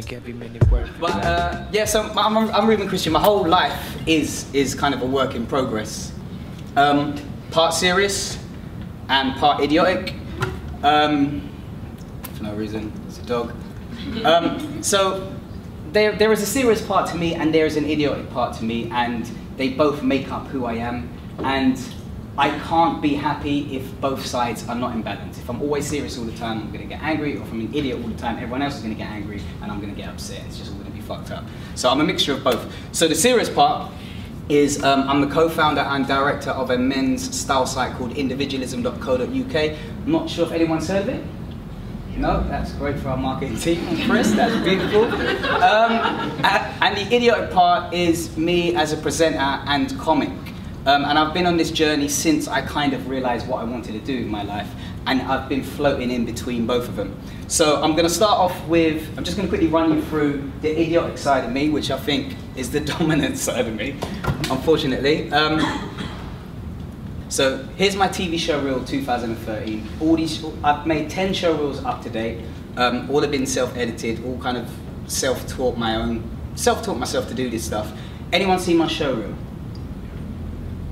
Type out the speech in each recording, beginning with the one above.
get every minute work. But yeah, so I'm Reuben Christian. My whole life is kind of a work in progress. Part serious and part idiotic. For no reason, it's a dog. So there is a serious part to me and there is an idiotic part to me, and they both make up who I am. And I can't be happy if both sides are not in balance. If I'm always serious all the time, I'm going to get angry, or if I'm an idiot all the time, everyone else is going to get angry and I'm going to get upset. It's just all going to be fucked up. So I'm a mixture of both. So the serious part is I'm the co-founder and director of a men's style site called individualism.co.uk. I'm not sure if anyone's heard of it. No, that's great for our marketing team. I'm impressed, that's beautiful. And the idiotic part is me as a presenter and comic. And I've been on this journey since I kind of realized what I wanted to do in my life, and I've been floating in between both of them. So I'm going to start off with, I'm just going to quickly run you through the idiotic side of me, which I think is the dominant side of me, unfortunately. So here's my TV show reel 2013. I've made 10 show reels up to date. All have been self-edited, all kind of self-taught myself to do this stuff. Anyone seen my show reel?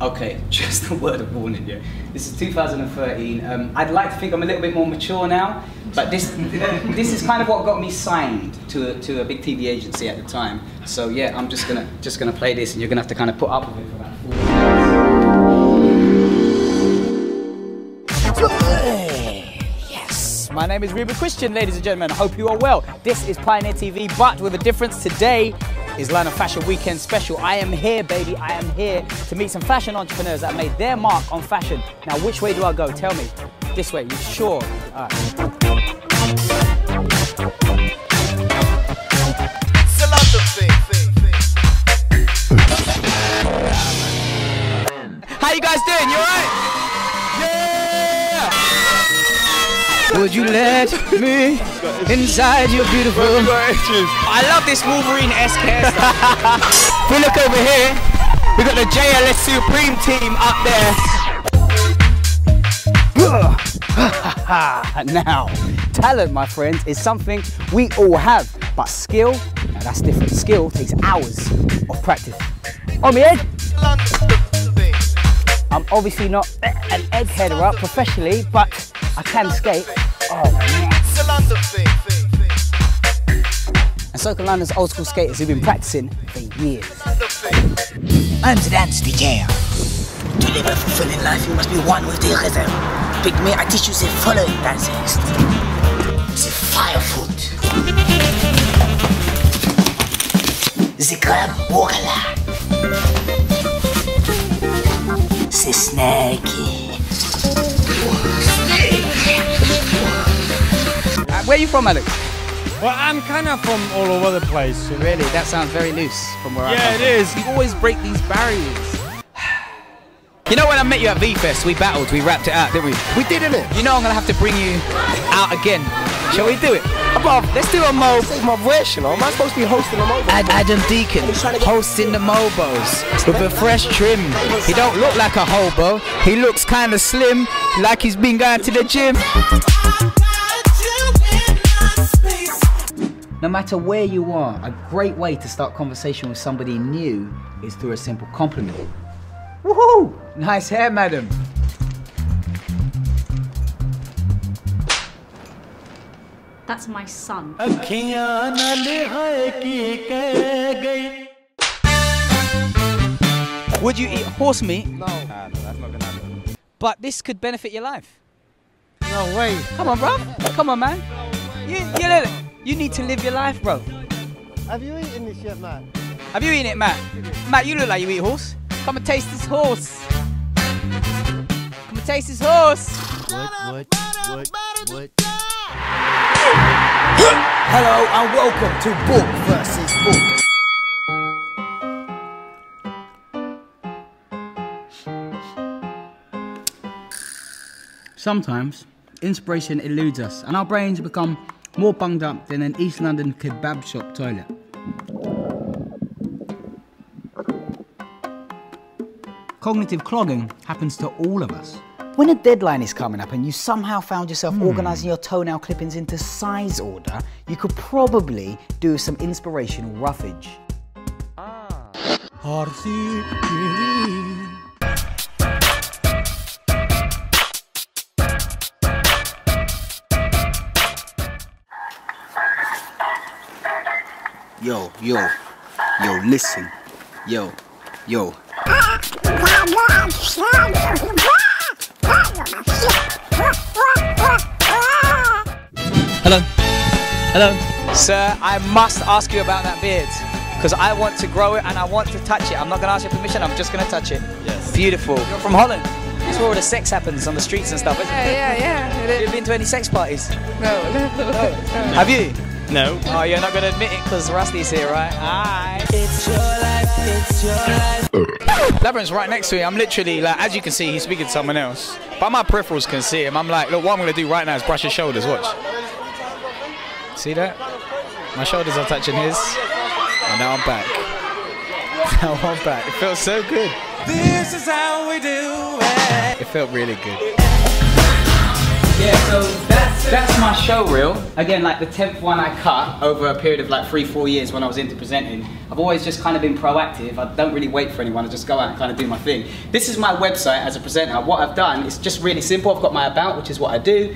Okay, just a word of warning, yeah. This is 2013. I'd like to think I'm a little bit more mature now, but this is kind of what got me signed to a big TV agency at the time. So yeah, I'm just gonna play this, and you're gonna have to kind of put up with it for about 4 minutes. Yes, my name is Reuben Christian, ladies and gentlemen. I hope you are well. This is Pioneer TV, but with a difference. Today is London Fashion Weekend special. I am here, baby. I am here to meet some fashion entrepreneurs that made their mark on fashion. Now, which way do I go? Tell me. This way. You sure? All right. How you guys doing? You alright? Yeah! Would you let me inside your beautiful... I love this Wolverine-esque hairstyle. If we look over here, we got the JLS Supreme team up there. Now, talent, my friends, is something we all have, but skill, now that's different. Skill takes hours of practice. On me head. I'm obviously not an egg-header up professionally, but I can skate. Oh, man. And so can London's old school skaters who've been practicing for years. I'm the dance DJ. To live a fulfilling life, you must be one with the rhythm. Pick me, I teach you the following dances. The fire foot. The crab walk-a-lot. The snaky. Where are you from, Alex? Well, I'm kind of from all over the place. Really? That sounds very loose from where I come from. Yeah, it is. You always break these barriers. You know when I met you at V-Fest, we battled, we rapped it out, didn't we? We did, innit? You know I'm going to have to bring you out again. Shall we do it? Let's do a Mo. This is my voice, you know. Am I supposed to be hosting the Mobo? Adam Deacon, hosting the Mobos with a fresh trim. He don't look like a hobo. He looks kind of slim, like he's been going to the gym. No matter where you are, a great way to start conversation with somebody new is through a simple compliment. Woohoo! Nice hair, madam. That's my son. Would you eat horse meat? No. Nah, that's not gonna happen. But this could benefit your life. No way. Come on, bro. Come on, man. You need to live your life, bro. Have you eaten this yet, Matt? Have you eaten it, Matt? Matt, you look like you eat horse. Come and taste this horse. Come and taste this horse. What? Hello and welcome to Book versus Book. Sometimes inspiration eludes us and our brains become more bunged up than an East London kebab shop toilet. Cognitive clogging happens to all of us. When a deadline is coming up and you somehow found yourself organising your toenail clippings into size order, you could probably do some inspirational roughage. Yo, listen. Yo. Hello. Sir, I must ask you about that beard. Because I want to grow it and I want to touch it. I'm not going to ask your permission, I'm just going to touch it. Yes. Beautiful. You're from Holland. That's where all the sex happens on the streets and stuff, isn't it? Yeah. Have you been to any sex parties? No. Have you? No. Oh, you're not going to admit it because Rusty's here, right? Aye. It's your life, it's your life. Labyrinth's right next to me. I'm literally, like, as you can see, he's speaking to someone else. But my peripherals can see him. I'm like, look, what I'm going to do right now is brush his shoulders. Watch. See that? My shoulders are touching his. And now I'm back. It feels so good. This is how we do it. It felt really good. Yeah, so that's my show reel. Again, like the 10th one I cut over a period of like 3-4 years when I was into presenting. I've always just kind of been proactive. I don't really wait for anyone. I just go out and kind of do my thing. This is my website as a presenter. What I've done is just really simple. I've got my about, which is what I do,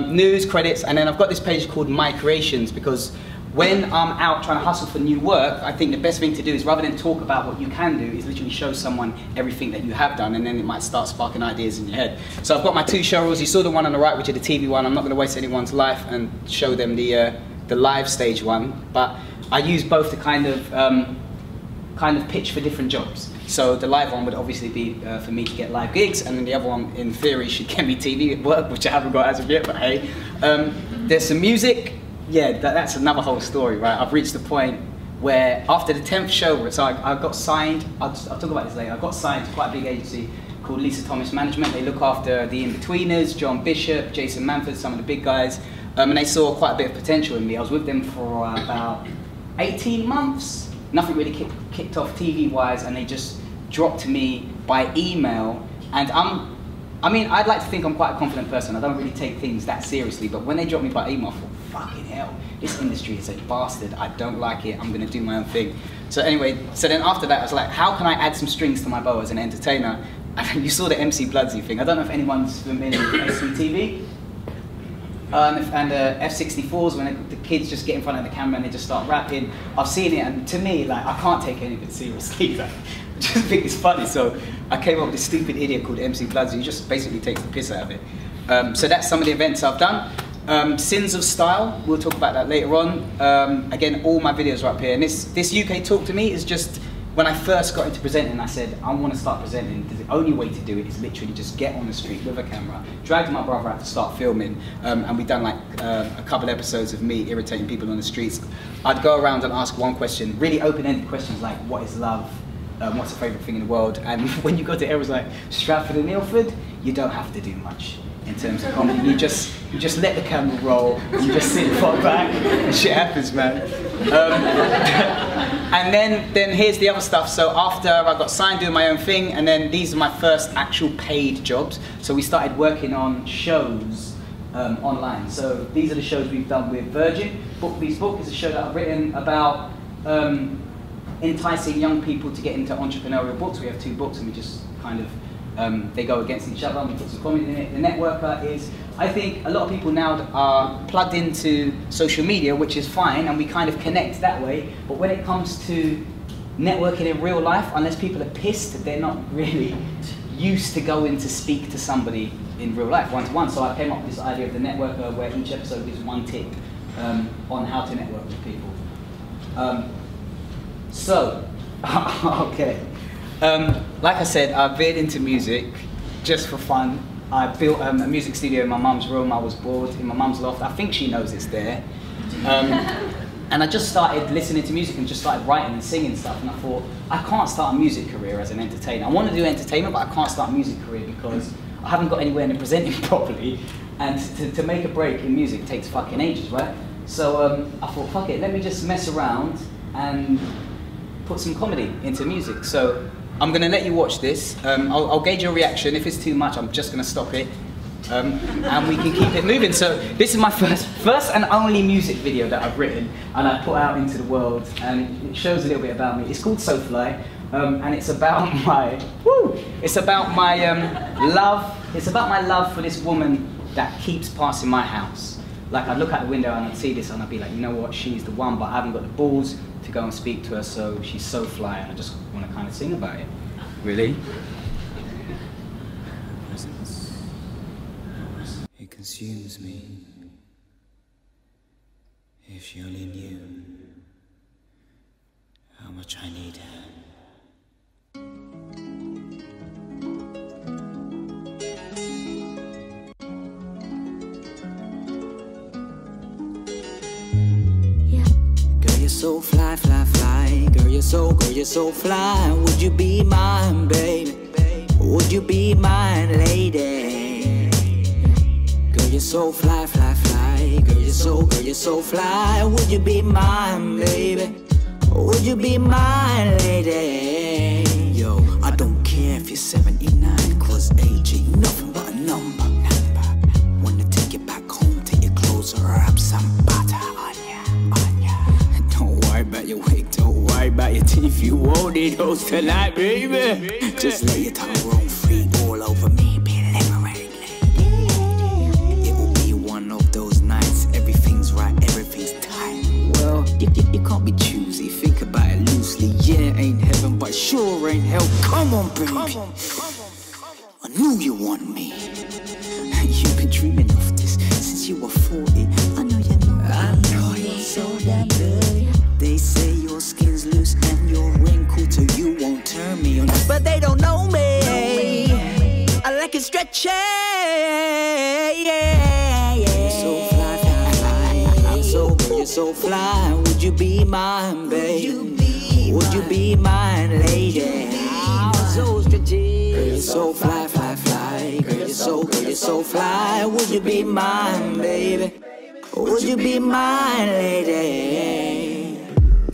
news, credits, and then I've got this page called My Creations, because when I'm out trying to hustle for new work, I think the best thing to do is, rather than talk about what you can do, is literally show someone everything that you have done, and then it might start sparking ideas in your head. So I've got my 2 show reels. You saw the one on the right, which is the TV one. I'm not going to waste anyone's life and show them the live stage one, but I use both to kind of pitch for different jobs. So the live one would obviously be for me to get live gigs, and then the other one, in theory, should get me TV at work, which I haven't got as of yet, but hey. There's some music. Yeah, that's another whole story, right? I've reached the point where after the 10th show, so I got signed, I'll talk about this later, I got signed to quite a big agency called Lisa Thomas Management. They look after the In-Betweeners, John Bishop, Jason Manford, some of the big guys, and they saw quite a bit of potential in me. I was with them for about 18 months. Nothing really kicked off TV-wise, and they just dropped me by email, and I mean, I'd like to think I'm quite a confident person. I don't really take things that seriously, but when they dropped me by email, I thought, fucking hell, this industry is a bastard. I don't like it. I'm going to do my own thing. So anyway, so then after that, I was like, how can I add some strings to my bow as an entertainer? And you saw the MC Bloodsy thing. I don't know if anyone's familiar with SCTV. And F64s, when the kids just get in front of the camera and they just start rapping. I've seen it, and to me, like, I can't take any of it seriously. Like, I just think it's funny, so I came up with this stupid idiot called MC Bloodsy who just basically takes the piss out of it. So that's some of the events I've done. Sins of Style, we'll talk about that later on. Again, all my videos are up here, and this UK Talk to Me is just, when I first got into presenting, I said, I want to start presenting. The only way to do it is literally just get on the street with a camera. Dragged my brother out to start filming, and we've done like a couple episodes of me irritating people on the streets. I'd go around and ask one question, really open-ended questions like, what is love? What's the favourite thing in the world? And when you go to areas like Stratford and Ilford, you don't have to do much in terms of comedy. You just let the camera roll, you just sit far back, and shit happens, man. And then here's the other stuff. So after I got signed doing my own thing, and then these are my first actual paid jobs. So we started working on shows online. So these are the shows we've done with Virgin. Book These Book is a show that I've written about enticing young people to get into entrepreneurial books. We have 2 books, and we just kind of, they go against each other, and we put some comedy in it. The Networker is, I think a lot of people now are plugged into social media, which is fine, and we kind of connect that way, but when it comes to networking in real life, unless people are pissed, they're not really used to going to speak to somebody in real life, one-to-one. So I came up with this idea of the Networker, where each episode is one tip on how to network with people. Okay. Like I said, I veered into music just for fun. I built a music studio in my mum's room. I was bored in my mum's loft. I think she knows it's there. And I just started listening to music and just started writing and singing stuff. And I thought, I can't start a music career as an entertainer. I want to do entertainment, but I can't start a music career because I haven't got anywhere in presenting properly. And to make a break in music takes fucking ages, right? So I thought, fuck it, let me just mess around and put some comedy into music. So I'm going to let you watch this. I'll gauge your reaction. If it's too much, I'm just going to stop it. And we can keep it moving. So this is my first and only music video that I've written and I put out into the world, and it shows a little bit about me. It's called So Fly, and it's about my love. It's about my love for this woman that keeps passing my house. Like, I'd look out the window and I'd see this and I'd be like, you know what, she's the one, but I haven't got the balls to go and speak to her, so she's so fly, and I just want to kind of sing about it. Really? It consumes me. If she only knew how much I need her. Girl, you're so fly, fly, fly. Girl, you're so fly. Would you be mine, baby? Would you be mine, lady? Girl, you're so fly, fly, fly. Girl, you're so fly. Would you be mine, baby? Would you be mine, lady? Yo, I don't care if you're 79, cause age ain't nothing but a number. Wanna take you back home, take your clothes or wrap some butter on ya. Don't worry about your wig, don't worry about your teeth. You won't need those tonight, baby. Just lay your tongue roam free all over me, be liberated. It will be one of those nights, everything's right, everything's tight. Well, you can't be choosy, think about it loosely. Yeah, ain't heaven, but sure ain't hell. Come on, baby. I knew you want me. You've been dreaming of this since you were 40. I know you know. I know you're so damn good. They say your skin's loose and you're wrinkled, so you won't turn me on. But they don't know me. I like it stretchy. Yeah. You're so fly, fly, fly. You're so fly. Would you be mine, babe? Would you be mine, lady? So stretchy. Girl, you're so fly, fly, fly. Girl, you're so fly. Would you be mine, baby? Would you be mine, lady?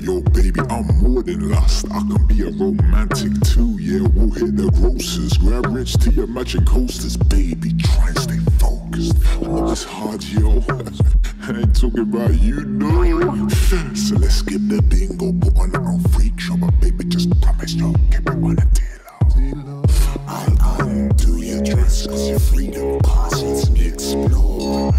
Yo, baby, I'm more than lust. I can be a romantic too. Yeah, we'll hit the grocers, grab rich to your matching coasters. Baby, try and stay focused. I know it's hard, yo. I ain't talking about you, no. So let's skip the bingo, put on our own freak show. But baby, just promise you'll keep it on the tail. I'll undo your dress, cause your freedom passes me explore.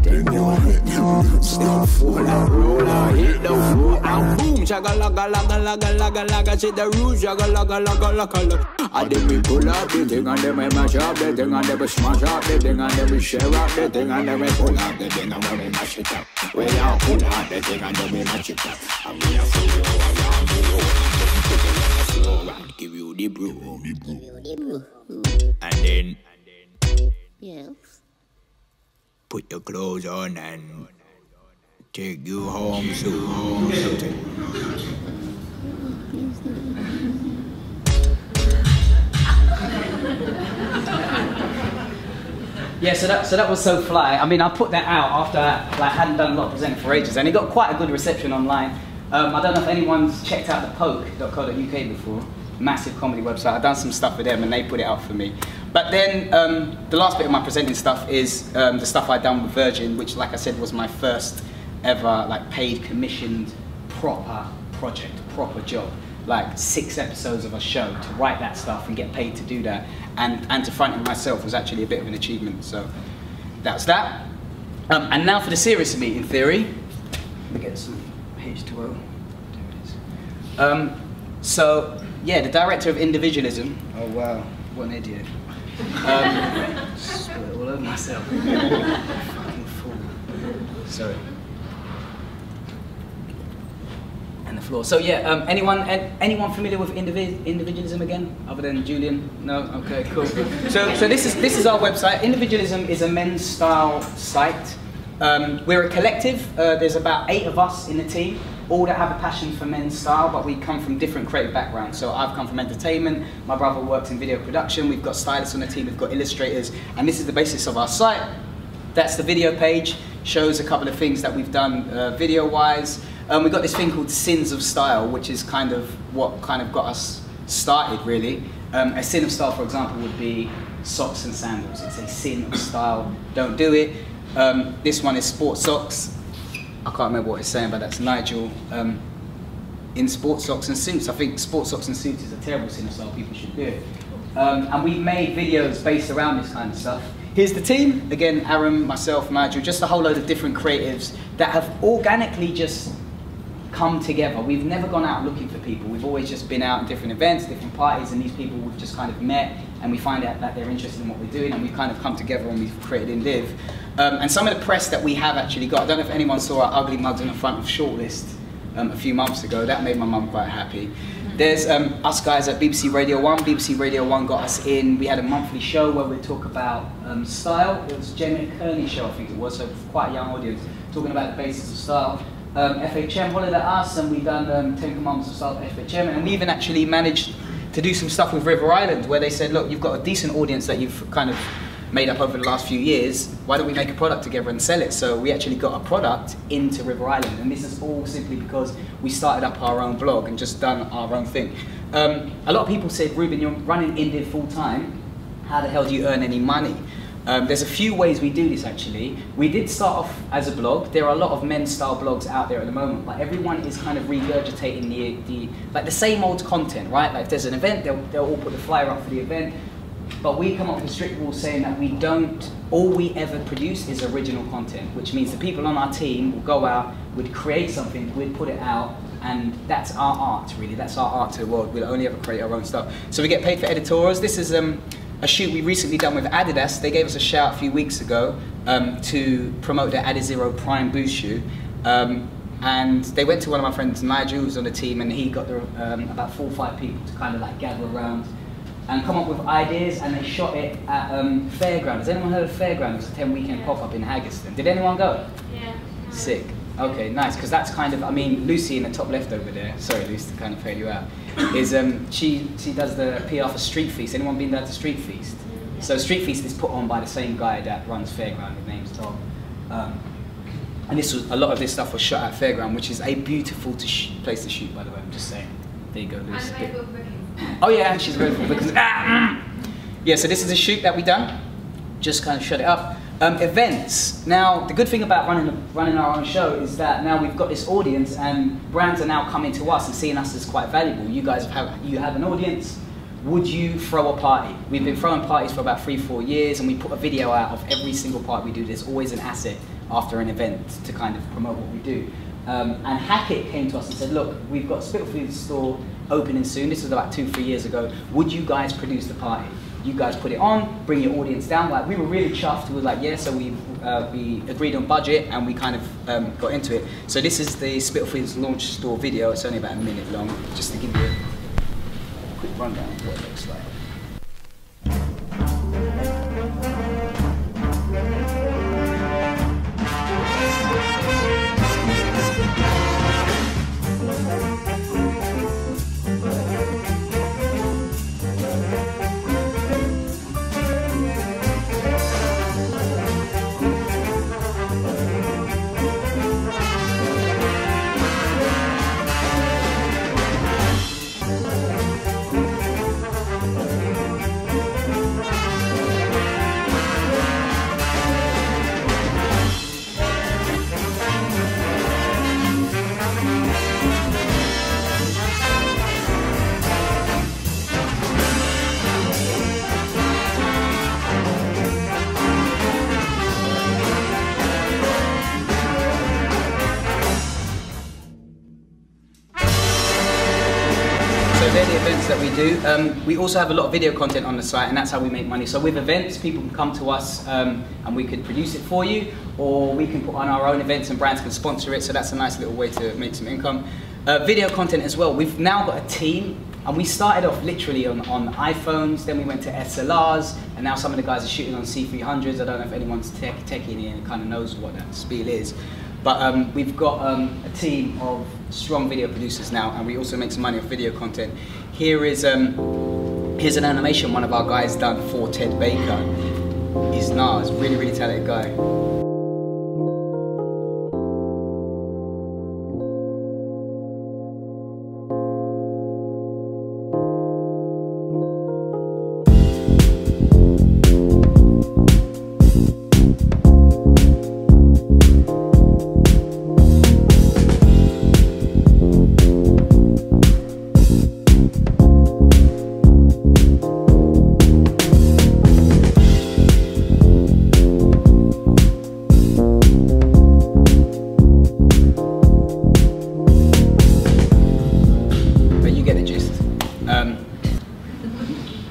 Then you'll let your lips start falling. Roll out, hit the floor and boom. Shagga laga laga laga laga laga. See the rules, shagga laga laga laga laga. I think we pull up the thing and then we mash up the thing and then we smash up the thing and then we share up the thing and then we pull up the thing and then we mash it up. We all pull out the thing and then we mash it up. And we are full of around the road and give you the brew. And then Yes. put your clothes on and take you home soon. Yeah, so that was So Fly. I mean, I put that out after I hadn't done a lot of presenting for ages, and it got quite a good reception online. I don't know if anyone's checked out the poke.co.uk before. Massive comedy website. I've done some stuff with them and they put it out for me. But then the last bit of my presenting stuff is the stuff I'd done with Virgin, which, like I said, was my first ever like paid commissioned proper project, proper job. Like 6 episodes of a show, to write that stuff and get paid to do that, and to front it myself was actually a bit of an achievement. So that's that. And now for the serious of me, in theory. Let me get some H2O. There it is. So yeah, the director of individualism. Oh wow, what an idiot. Spit it all over myself. Fucking fool. Sorry. And the floor. So yeah, anyone familiar with individualism again, other than Julian? No. Okay, cool. So this is our website. Individualism is a men's style site. We're a collective. There's about 8 of us in the team, all that have a passion for men's style, but we come from different creative backgrounds. So I've come from entertainment. My brother works in video production. We've got stylists on the team. We've got illustrators, and this is the basis of our site. That's the video page. Shows a couple of things that we've done video-wise. We've got this thing called Sins of Style, which is kind of what kind of got us started really. A sin of style, for example, would be socks and sandals. It's a sin of style, don't do it. This one is sports socks. I can't remember what it's saying, but that's Nigel. In sports socks and suits. I think sports socks and suits is a terrible sin of style, people should do it. And we've made videos based around this kind of stuff. Here's the team, again, Aaron, myself, Nigel, just a whole load of different creatives that have organically just come together. We've never gone out looking for people. We've always just been out at different events, different parties, and these people we've just kind of met, and we find out that they're interested in what we're doing, and we've kind of come together and we've created In Live. And some of the press that we have actually got, I don't know if anyone saw our ugly mugs on the front of Shortlist a few months ago. That made my mum quite happy. There's us guys at BBC Radio 1. BBC Radio 1 got us in. We had a monthly show where we'd talk about style. It was Jamie Kearney show, I think it was, so quite a young audience, talking about the basics of style. FHM hollered at us, and we've done 10 Commandments of Style for FHM, and we even actually managed to do some stuff with River Island, where they said, look, you've got a decent audience that you've kind of made up over the last few years, why don't we make a product together and sell it? So we actually got a product into River Island, and this is all simply because we started up our own blog and just done our own thing. A lot of people said, Reuben, you're running In Live full time, how the hell do you earn any money? There's a few ways we do this actually. We did start off as a blog. There are a lot of men's style blogs out there at the moment, but everyone is kind of regurgitating the same old content, right? Like if there's an event, they'll all put the flyer up for the event. But we come up with strict rules saying that all we ever produce is original content, which means the people on our team will go out, would create something, we'd put it out, and that's our art really. That's our art to the world. We'll only ever create our own stuff. So we get paid for editorials. This is a shoot we recently done with Adidas. They gave us a shout a few weeks ago to promote their Adizero Prime Boost shoe. And they went to one of my friends, Nigel, who's on the team, and he got about 4 or 5 people to kind of like gather around and come up with ideas, and they shot it at Fairground. Has anyone heard of Fairground? It's a 10-weekend pop-up in Haggerston. Did anyone go? Yeah. Sick. Okay, nice, because that's kind of, I mean, Lucy in the top left over there, sorry Lucy to kind of fail you out, is she does the PR for Street Feast. Anyone been there to Street Feast? So Street Feast is put on by the same guy that runs Fairground, his name's Tom. And a lot of this stuff was shot at Fairground, which is a beautiful place to shoot, by the way, I'm just saying. There you go, Lucy. Oh yeah, and she's grateful because, yeah, so this is a shoot that we done, just kind of shut it up. Events. Now, the good thing about running our own show is that now we've got this audience, and brands are now coming to us and seeing us as quite valuable. You guys have an audience. Would you throw a party? We've been throwing parties for about 3-4 years, and we put a video out of every single party we do. There's always an asset after an event to kind of promote what we do. And Hackett came to us and said, look, we've got a Spitalfields store opening soon. This was about 2-3 years ago. Would you guys produce the party? You guys put it on, bring your audience down. Like, we were really chuffed. We were like, yeah, so we agreed on budget, and we kind of got into it. So this is the Spitalfields launch store video. It's only about a minute long, just to give you a quick rundown of what it looks like. They're the events that we do. We also have a lot of video content on the site, and that's how we make money. So with events, people can come to us and we could produce it for you, or we can put on our own events and brands can sponsor it, so that's a nice little way to make some income. Video content as well. We've now got a team, and we started off literally on iPhones, then we went to SLRs, and now some of the guys are shooting on C300s. I don't know if anyone's techie in here and kind of knows what that spiel is. But we've got a team of strong video producers now, and we also make some money off video content. Here's an animation one of our guys done for Ted Baker. He's Nas, really, really talented guy.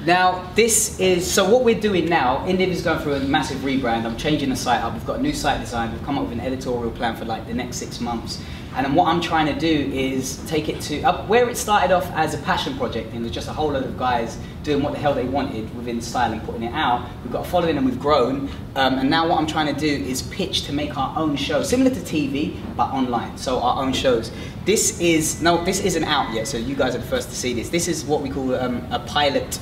Now, this is, so what we're doing now, Indiv is going through a massive rebrand. I'm changing the site up. We've got a new site design. We've come up with an editorial plan for like the next 6 months. And then what I'm trying to do is take it to, where it started off as a passion project, and it was just a whole load of guys doing what the hell they wanted within style and putting it out. We've got a following and we've grown. And now what I'm trying to do is pitch to make our own show, similar to TV, but online, so our own shows. This isn't out yet, so you guys are the first to see this. This is what we call a pilot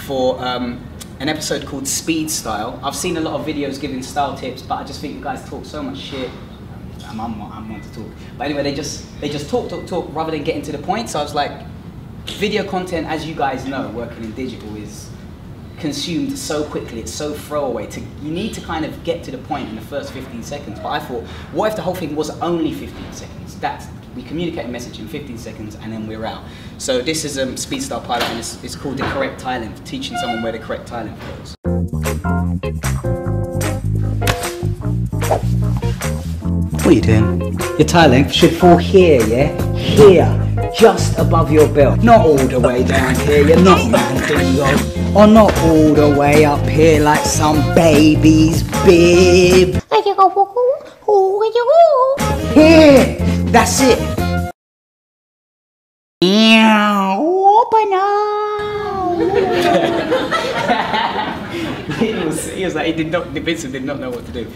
for an episode called Speed Style. I've seen a lot of videos giving style tips, but I just think you guys talk so much shit. I'm one to talk. But anyway, they just talk rather than getting to the point. So I was like, video content, as you guys know, working in digital is consumed so quickly, it's so throwaway. You need to kind of get to the point in the first 15 seconds. But I thought, what if the whole thing was only 15 seconds? We communicate a message in 15 seconds and then we're out. So this is a Speed Style pilot, and it's called the correct tie length, teaching someone where the correct tie length goes. What are you doing? Your tie length should fall here, yeah? Here, just above your belt. Not all the way down here, you're not man bingo. Or not all the way up here like some baby's bib. Here, that's it. Open up. he was like, Vincent did not know what to do.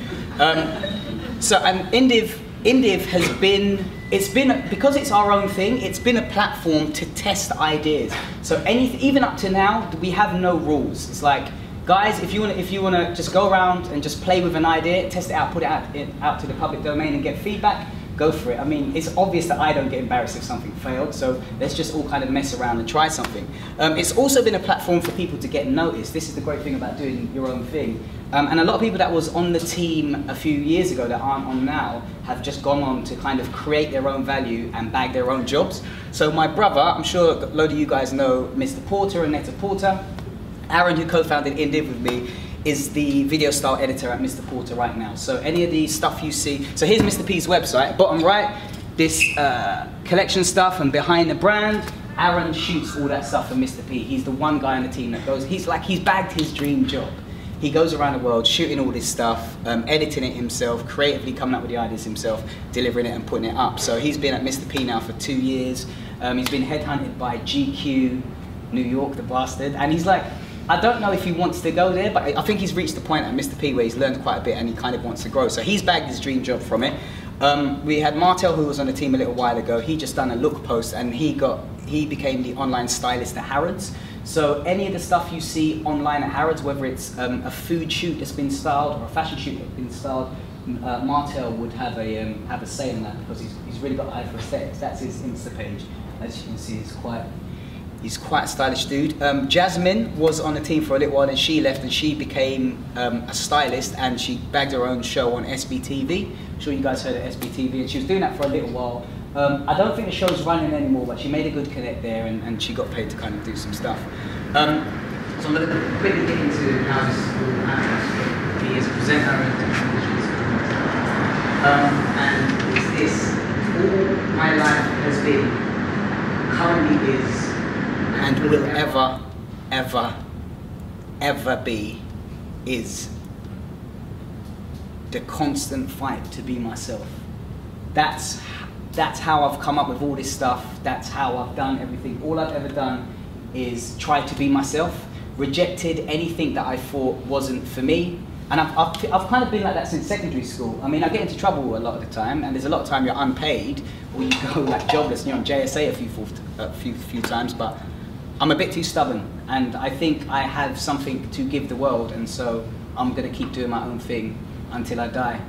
So, and Indiv has been, because it's our own thing, it's been a platform to test ideas. So even up to now, we have no rules. It's like, guys, if you wanna just go around and just play with an idea, test it out, put it out to the public domain and get feedback, go for it. I mean, it's obvious that I don't get embarrassed if something failed, so let's just all kind of mess around and try something. It's also been a platform for people to get noticed. This is the great thing about doing your own thing. And a lot of people that was on the team a few years ago that aren't on now have just gone on to kind of create their own value and bag their own jobs. So my brother, I'm sure a load of you guys know Mr. Porter and Netta Porter. Aaron, who co-founded Indiv with me, is the video style editor at Mr. Porter right now. So any of the stuff you see, so here's Mr. P's website, bottom right, this collection stuff and behind the brand, Aaron shoots all that stuff for Mr. P. He's the one guy on the team that goes, he's bagged his dream job. He goes around the world shooting all this stuff, editing it himself, creatively coming up with the ideas himself, delivering it and putting it up. So he's been at Mr. P now for 2 years. He's been headhunted by GQ, New York, the bastard, and he's like, I don't know if he wants to go there, but I think he's reached the point at Mr. P where he's learned quite a bit and he kind of wants to grow. So he's bagged his dream job from it. We had Martel, who was on the team a little while ago. He just done a look post and he became the online stylist at Harrods. So any of the stuff you see online at Harrods, whether it's a food shoot that's been styled or a fashion shoot that's been styled, Martel would have a say in that because he's really got an eye for aesthetics. That's his Insta page. As you can see, he's quite a stylish dude. Jasmine was on the team for a little while and she left and she became a stylist and she bagged her own show on SBTV. I'm sure you guys heard of SBTV, and she was doing that for a little while. I don't think the show's running anymore, but she made a good connect there and she got paid to kind of do some stuff. So I'm going to quickly get into how this all happens. He is a presenter and it's this. All my life has been, currently is, and will ever, ever, ever be, is the constant fight to be myself. That's how I've come up with all this stuff. That's how I've done everything. All I've ever done is try to be myself, rejected anything that I thought wasn't for me. And I've kind of been like that since secondary school. I mean, I get into trouble a lot of the time, and there's a lot of time you're unpaid, or you go like jobless, and you're on JSA a few times, but I'm a bit too stubborn, and I think I have something to give the world, and so I'm gonna keep doing my own thing until I die.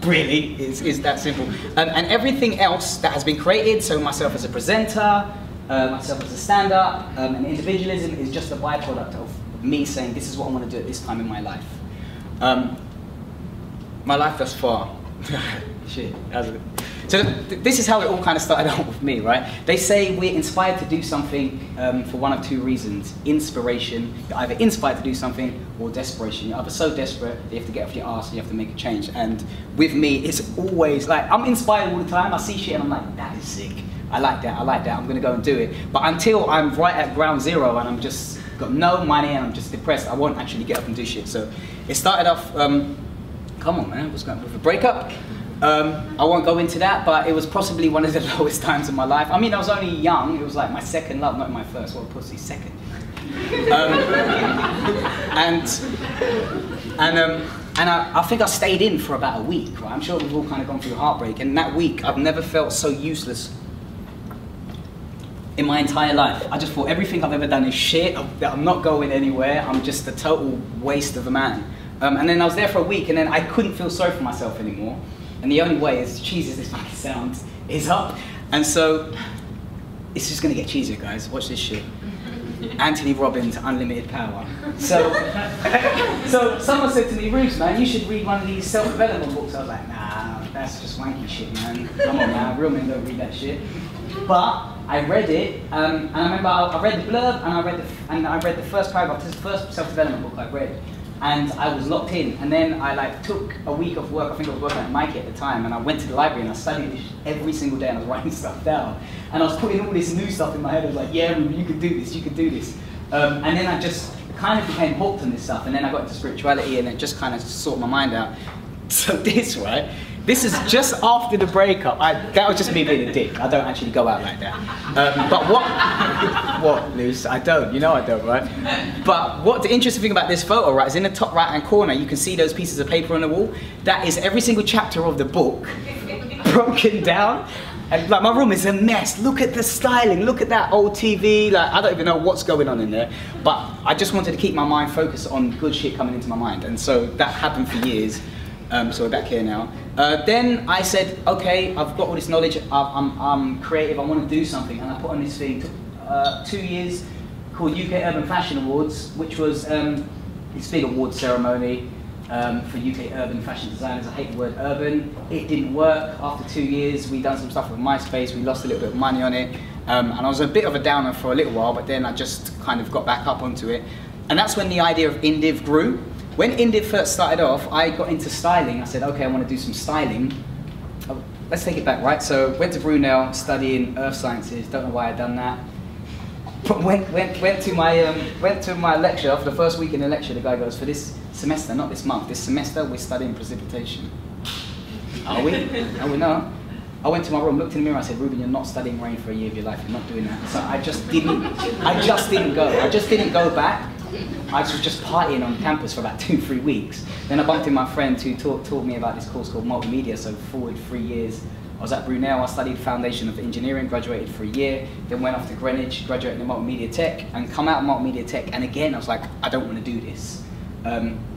Really, is that simple. And everything else that has been created, so myself as a presenter, myself as a stand-up, and individualism is just a byproduct of me saying this is what I want to do at this time in my life. My life thus far, shit. So this is how it all kind of started out with me, right? They say we're inspired to do something for one of two reasons. Inspiration, you're either inspired to do something, or desperation. You're either so desperate that you have to get off your ass and you have to make a change. And with me, it's always like, I'm inspired all the time. I see shit and I'm like, that is sick. I like that, I'm gonna go and do it. But until I'm right at ground zero and I'm just got no money and I'm just depressed. I won't actually get up and do shit. So it started off, come on man, what's going on with a breakup? I won't go into that, but it was possibly one of the lowest times of my life. I mean, I was only young. It was like my second love, not my first. What a pussy, second. And I think I stayed in for about a week, right? I'm sure we've all kind of gone through heartbreak, and that week I've never felt so useless in my entire life. I just thought everything I've ever done is shit, that I'm not going anywhere, I'm just a total waste of a man. And then I was there for a week, and then I couldn't feel sorry for myself anymore. And the only way, as cheesy as this fucking sounds, is up. And so, it's just gonna get cheesier, guys. Watch this shit. Anthony Robbins, Unlimited Power. So someone said to me, Reuben, man, you should read one of these self-development books. I was like, nah, that's just wanky shit, man. Come on, man, real men don't read that shit. But I read it, and I remember I read the blurb, and I read the first paragraph. This is the first self-development book I've read. And I was locked in, and then I like took a week off work. I think I was working at Nike at the time, and I went to the library and I studied this every single day, and I was writing stuff down. And I was putting all this new stuff in my head. I was like, yeah, Reuben, you could do this, you could do this. And then I just kind of became hooked on this stuff, and then I got into spirituality, and it just kind of sorted my mind out. So this, right? This is just after the breakup. That was just me being a dick. I don't actually go out like that. But what, Luce? I don't. You know I don't, right? But what the interesting thing about this photo, right, is in the top right-hand corner, you can see those pieces of paper on the wall. That is every single chapter of the book broken down. And like my room is a mess. Look at the styling. Look at that old TV. Like I don't even know what's going on in there. But I just wanted to keep my mind focused on good shit coming into my mind, and so that happened for years. So we're back here now. Then I said, okay, I've got all this knowledge, I'm creative, I want to do something, and I put on this thing, 2 years, called UK Urban Fashion Awards, which was this big award ceremony for UK urban fashion designers. I hate the word urban. It didn't work. After 2 years, we done some stuff with MySpace, we lost a little bit of money on it, and I was a bit of a downer for a little while, but then I just kind of got back up onto it. And that's when the idea of Indiv grew. When Indiv first started off, I got into styling. I said, okay, I want to do some styling. Oh, let's take it back, right? So went to Brunel, studying earth sciences. Don't know why I'd done that. But went to my lecture. For the first week in the lecture, the guy goes, for this semester, not this month, this semester we're studying precipitation. Are we? Oh, we know. I went to my room, looked in the mirror, I said, Reuben, you're not studying rain for a year of your life. You're not doing that. So I just didn't go. I just didn't go back. I was just partying on campus for about 2-3 weeks. Then I bumped in my friend who taught me about this course called multimedia, so forward 3 years. I was at Brunel, I studied Foundation of Engineering, graduated for a year, then went off to Greenwich, graduated in Multimedia Tech, and come out of Multimedia Tech, and again I was like, I don't want to do this.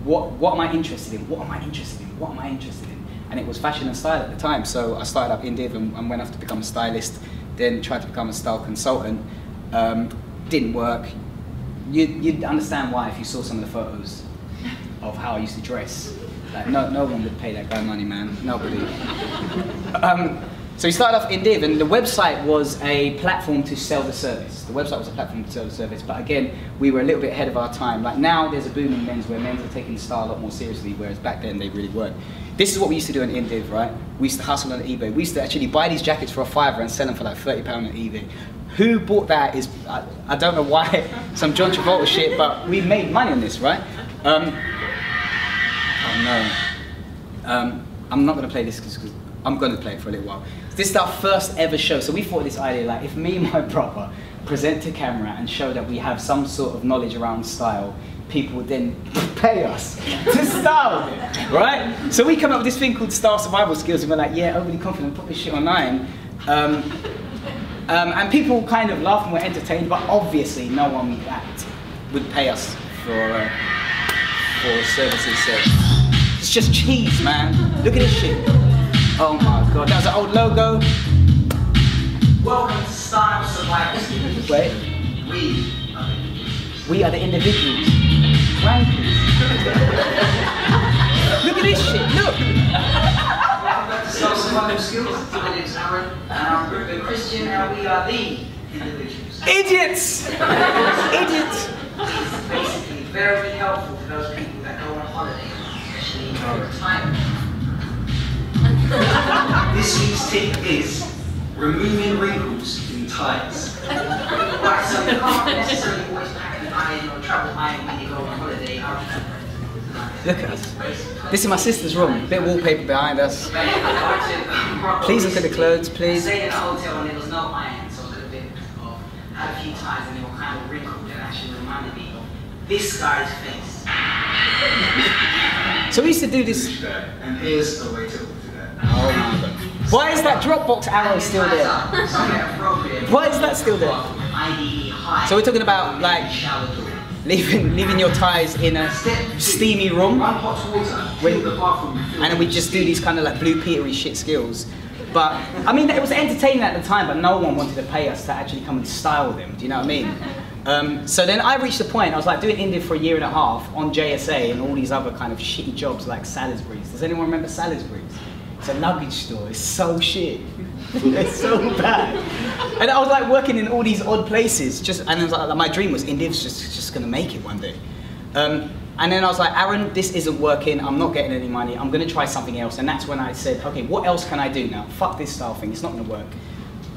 What am I interested in? What am I interested in? What am I interested in? And it was fashion and style at the time, so I started up Indiv and went off to become a stylist, then tried to become a style consultant. Didn't work. You'd understand why if you saw some of the photos of how I used to dress. Like no one would pay that guy money, man. Nobody. So we started off Indiv, and the website was a platform to sell the service. The website was a platform to sell the service, but again, we were a little bit ahead of our time. Like now, there's a boom in menswear. Men's are taking style a lot more seriously, whereas back then they really weren't. This is what we used to do in Indiv, right? We used to hustle on eBay. We used to actually buy these jackets for $5 and sell them for like £30 on eBay. Who bought that is, I don't know why, some John Travolta shit, but we made money on this, right? Oh no. I'm not going to play this because I'm going to play it for a little while. This is our first ever show, so we thought this idea, like if me and my brother present to camera and show that we have some sort of knowledge around style, people would then pay us to style it, right? So we come up with this thing called Style Survival Skills, and we're like, yeah, overly confident, put this shit online. And people kind of laughed and were entertained, but obviously no one would pay us for services. So it's just cheese, man. Look at this shit. Oh my god, that was an old logo. Welcome to Style Survival Skills. Wait. We are the individuals. Wankers. Look at this shit, look. Style Survival Skills. My name is Aaron, and I'm Reuben Christian, and we are the individuals. Idiots! Idiots! It's basically very helpful for those people that go on holiday, especially in retirement. This week's tip is removing wrinkles in ties. Right, so you can't necessarily always pack an iron or Look at us. This is my sister's room. Bit of wallpaper behind us. Please look at the clothes, please. I stayed in a hotel and there was no iron, so I was a bit of, had a few ties and they were kind of wrinkled and actually reminded me of this guy's face. So we used to do this. And here's a way to do that. Oh my God. Why is that Dropbox arrow still there? Why is that still there? So we're talking about like leaving your ties in a steamy room, and then we just do these kind of like Blue Petery shit skills. But I mean, it was entertaining at the time, but no one wanted to pay us to actually come and style them. Do you know what I mean? So then I reached the point, I was like doing India for a year and a half on JSA and all these other kind of shitty jobs like Salisbury's. Does anyone remember Salisbury's? It's a luggage store, it's so shit. It's so bad. And I was like working in all these odd places, and it was like, my dream was India's just gonna make it one day. And then I was like, Aaron, this isn't working, I'm not getting any money, I'm gonna try something else. And that's when I said, okay, what else can I do now? Fuck this style thing, it's not gonna work.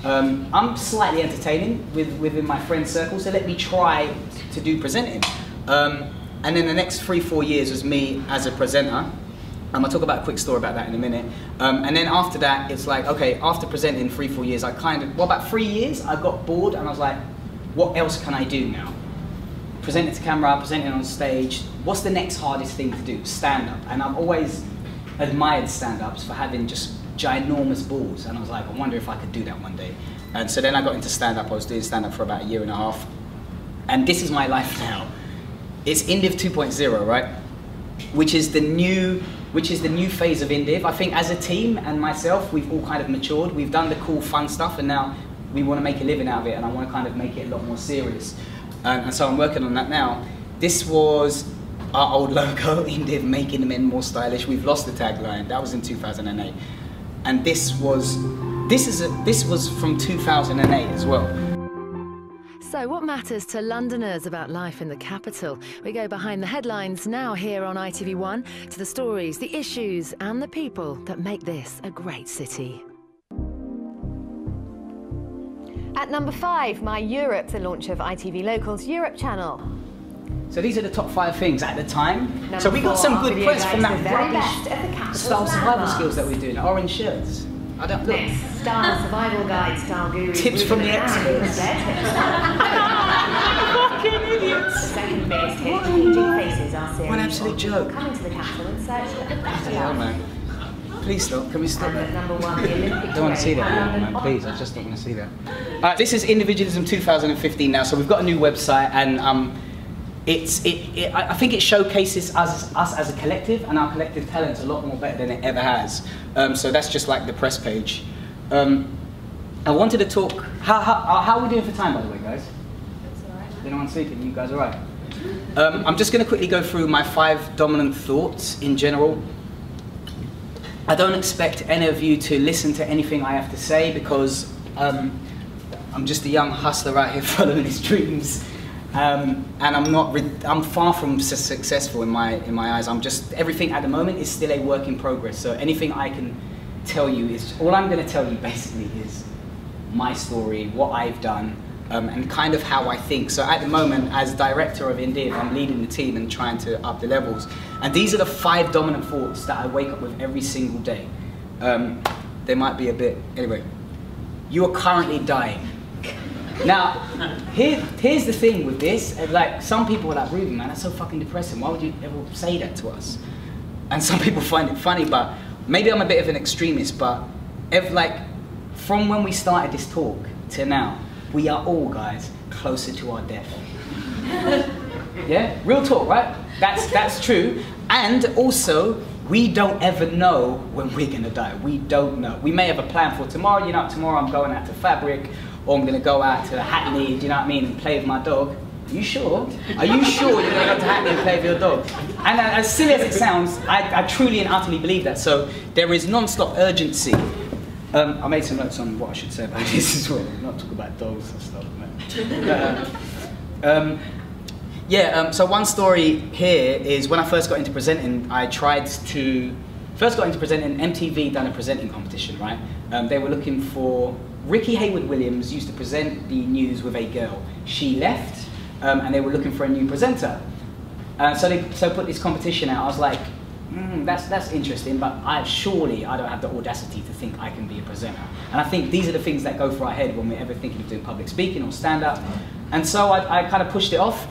I'm slightly entertaining within my friend circle, so let me try to do presenting. And then the next 3-4 years was me as a presenter. I'll talk about a quick story about that in a minute. And then after that, it's like, okay, after presenting 3-4 years, about 3 years, I got bored and I was like, what else can I do now? Presenting to camera, presenting on stage, what's the next hardest thing to do? Stand-up. And I've always admired stand-ups for having just ginormous balls, and I was like, I wonder if I could do that one day. And so then I got into stand-up. I was doing stand-up for about a year and a half, and this is my life now. It's Indiv 2.0, right? Which is the new phase of Indiv. I think as a team and myself, we've all kind of matured. We've done the cool, fun stuff, and now we want to make a living out of it, and I want to kind of make it a lot more serious. And so I'm working on that now. This was our old logo, Indiv, making the men more stylish. We've lost the tagline. That was in 2008. And this was from 2008 as well. So what matters to Londoners about life in the capital? We go behind the headlines now here on ITV1 to the stories, the issues and the people that make this a great city. At number 5, My Europe, the launch of ITV Local's Europe channel. So these are the top 5 things at the time. So we got some good press from that rubbish style survival skills that we're doing. Orange shirts. I don't look. Next, style survival guide, style guru. Tips from the experts. Fucking idiots. The second biggest hit, Changing Faces, our series. What an absolute joke. Coming to the capital in search of the better Yeah, life. man. Please stop. Can we stop that? Number 1, the Olympic I don't want to see that, man. Please, I just don't want to see that. This is Individualism 2015 now. So we've got a new website, and I think it showcases us as a collective and our collective talents a lot more better than it ever has. So that's just like the press page. I wanted to talk. How are we doing for time, by the way, guys? That's all right. Anyone sleeping? You guys all right? I'm just going to quickly go through my 5 dominant thoughts in general. I don't expect any of you to listen to anything I have to say because I'm just a young hustler out here following his dreams. And I'm far from successful in my eyes. Everything at the moment is still a work in progress. So anything I can tell you is, all I'm going to tell you basically is my story, what I've done, and kind of how I think. So at the moment, as director of Indiv, I'm leading the team and trying to up the levels. And these are the 5 dominant thoughts that I wake up with every single day. They might be a bit, anyway. You are currently dying. Now, here's the thing with this. Like, some people are like, Reuben, man, that's so fucking depressing. Why would you ever say that to us? And some people find it funny, but maybe I'm a bit of an extremist, but from when we started this talk to now, we are all, guys, closer to our death. Yeah? Real talk, right? That's true. And also, we don't ever know when we're gonna die. We don't know. We may have a plan for tomorrow. You know, tomorrow I'm going out to Fabric, or I'm gonna go out to Hackney, do you know what I mean, and play with my dog. Are you sure? Are you sure you're gonna go to Hackney and play with your dog? And as silly as it sounds, I truly and utterly believe that. So there is non-stop urgency. I made some notes on what I should say about this as well. Not talk about dogs and stuff, man. So one story here is when I first got into presenting, MTV done a presenting competition, right? They were looking for, Ricky Hayward-Williams used to present the news with a girl. She left, and they were looking for a new presenter. So they put this competition out. I was like, that's interesting, but surely I don't have the audacity to think I can be a presenter. And I think these are the things that go through our head when we're ever thinking of doing public speaking or stand-up. And so I kind of pushed it off.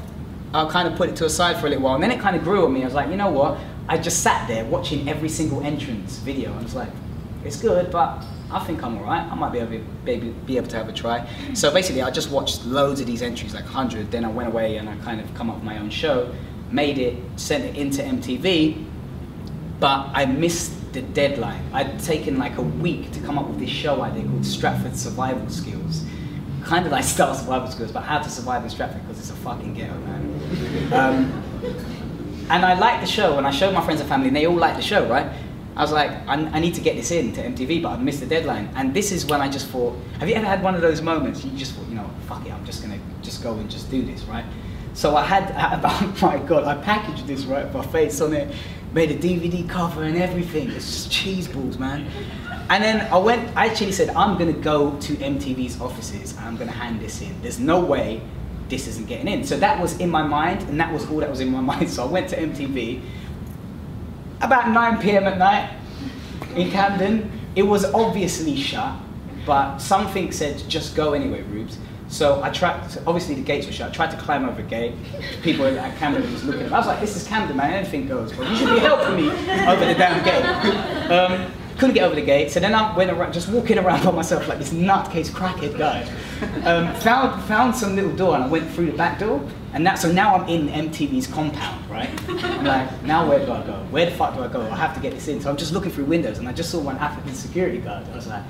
I kind of put it to a side for a little while, and then it kind of grew on me. I was like, you know what? I just sat there watching every single entrance video, and I was like, it's good, but I think I'm alright. I might be able to have a try. So basically, I just watched loads of these entries, like 100. Then I went away and I kind of come up with my own show, made it, sent it into MTV, but I missed the deadline. I'd taken like a week to come up with this show I did called Stratford Survival Skills. Kind of like Star Survival Skills, but how to survive in Stratford, because it's a fucking ghetto, man. And I liked the show, and I showed my friends and family, and they all liked the show, right? I was like, I need to get this into MTV, but I missed the deadline. And this is when I just thought, have you ever had one of those moments you just thought, you know, fuck it, I'm just gonna go and just do this, right? So I had, oh my God, I packaged this, right, with my face on it, made a DVD cover and everything. It's just cheese balls, man. And then I actually said, I'm gonna go to MTV's offices and I'm gonna hand this in. There's no way this isn't getting in. So that was in my mind, and that was all that was in my mind. So I went to MTV about 9 PM at night in Camden. It was obviously shut, but something said, just go anyway, Rubes. So I tried, obviously the gates were shut. I tried to climb over a gate. People at Camden was looking at me. I was like, this is Camden, man, anything goes. But you should be helping me over the damn gate. Couldn't get over the gate, so then I went around, just walking around by myself like this nutcase crackhead guy. Found some little door, and I went through the back door, and so now I'm in MTV's compound, right? I'm like, now where do I go? Where the fuck do I go? I have to get this in. So I'm just looking through windows, and I just saw one African security guard. I was like,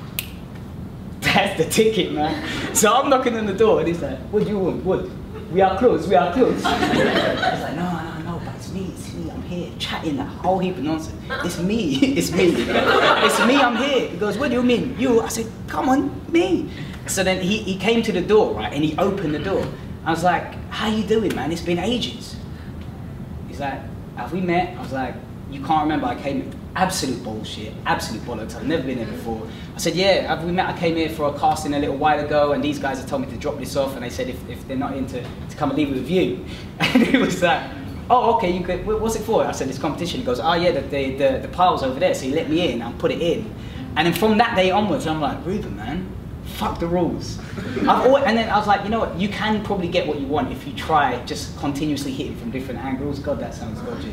that's the ticket, man. So I'm knocking on the door, and he's like, what do you want? What? We are closed, we are closed. I was like, no, but it's me, I'm here, chatting that whole heap of nonsense. It's me, it's me. It's me, I'm here. He goes, what do you mean? You? I said, come on, me. So then he came to the door, right, and he opened the door. I was like, how you doing, man? It's been ages. He's like, have we met? I was like, you can't remember, I came, absolute bullshit, absolute bollocks, I've never been there before. I said, yeah, have we met? I came here for a casting a little while ago, and these guys have told me to drop this off, and they said if they're not in to come and leave it with you. And he was like, oh, okay, you could, what's it for? I said, this competition. He goes, oh yeah, the pile's over there, so he let me in and put it in. And then from that day onwards, I'm like, Reuben, man, fuck the rules. And then I was like, you know what, you can probably get what you want if you try just continuously hitting from different angles. God, that sounds dodgy.